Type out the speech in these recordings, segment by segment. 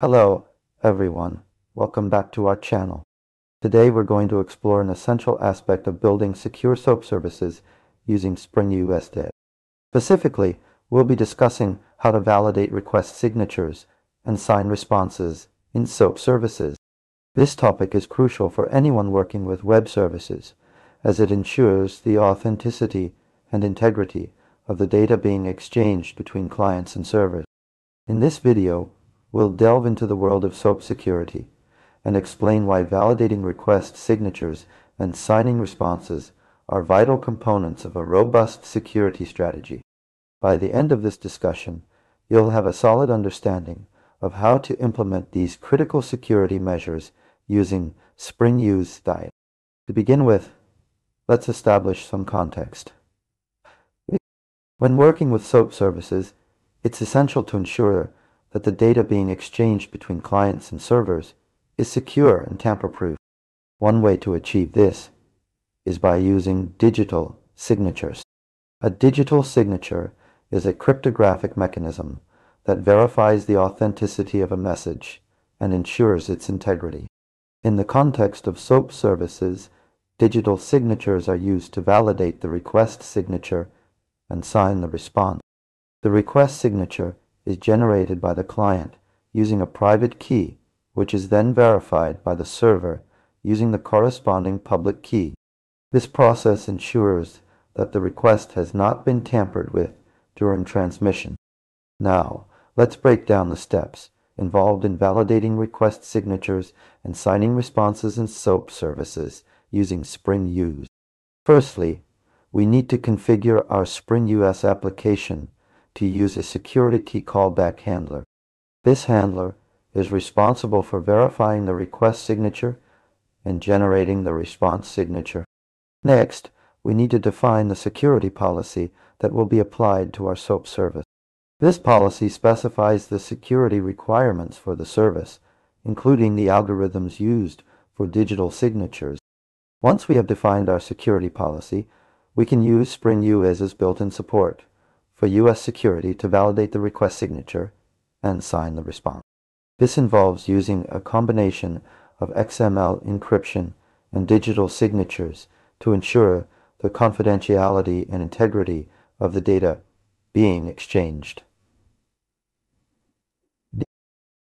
Hello, everyone. Welcome back to our channel. Today we're going to explore an essential aspect of building secure SOAP services using Spring USD. Specifically, we'll be discussing how to validate request signatures and sign responses in SOAP services. This topic is crucial for anyone working with web services, as it ensures the authenticity and integrity of the data being exchanged between clients and servers. In this video, we'll delve into the world of SOAP security and explain why validating request signatures and signing responses are vital components of a robust security strategy. By the end of this discussion, you'll have a solid understanding of how to implement these critical security measures using Spring USD. To begin with, let's establish some context. When working with SOAP services, it's essential to ensure that the data being exchanged between clients and servers is secure and tamper-proof. One way to achieve this is by using digital signatures. A digital signature is a cryptographic mechanism that verifies the authenticity of a message and ensures its integrity. In the context of SOAP services, digital signatures are used to validate the request signature and sign the response. The request signature is generated by the client using a private key, which is then verified by the server using the corresponding public key. This process ensures that the request has not been tampered with during transmission. Now, let's break down the steps involved in validating request signatures and signing responses in SOAP services using Spring USD. Firstly, we need to configure our Spring US application to use a security callback handler. This handler is responsible for verifying the request signature and generating the response signature. Next, we need to define the security policy that will be applied to our SOAP service. This policy specifies the security requirements for the service, including the algorithms used for digital signatures. Once we have defined our security policy, we can use Spring USD's built-in support for US security to validate the request signature and sign the response. This involves using a combination of XML encryption and digital signatures to ensure the confidentiality and integrity of the data being exchanged.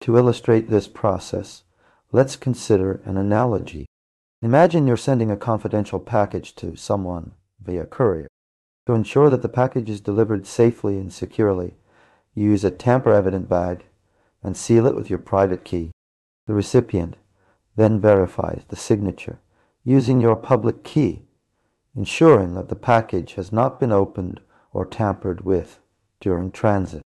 To illustrate this process, let's consider an analogy. Imagine you're sending a confidential package to someone via courier. To ensure that the package is delivered safely and securely, use a tamper-evident bag and seal it with your private key. The recipient then verifies the signature using your public key, ensuring that the package has not been opened or tampered with during transit.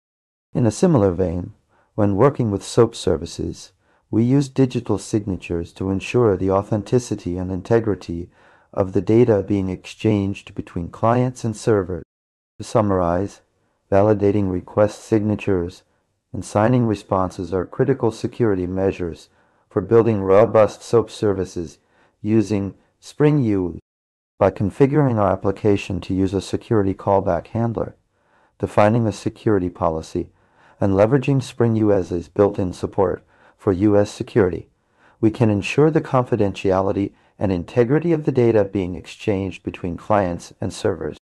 In a similar vein, when working with SOAP services, we use digital signatures to ensure the authenticity and integrity of the data being exchanged between clients and servers. To summarize, validating request signatures and signing responses are critical security measures for building robust SOAP services using Spring USD. By configuring our application to use a security callback handler, defining a security policy, and leveraging Spring USD's built-in support for US security, we can ensure the confidentiality and integrity of the data being exchanged between clients and servers.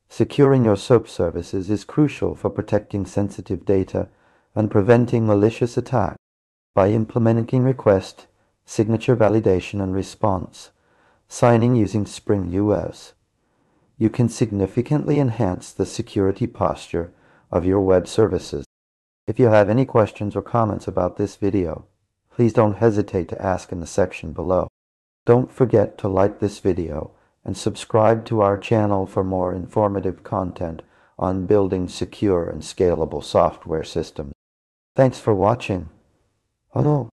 Securing your SOAP services is crucial for protecting sensitive data and preventing malicious attacks. By implementing request, signature validation, and response, signing using Spring USD, you can significantly enhance the security posture of your web services. If you have any questions or comments about this video, please don't hesitate to ask in the section below. Don't forget to like this video and subscribe to our channel for more informative content on building secure and scalable software systems. Thanks for watching. Hello.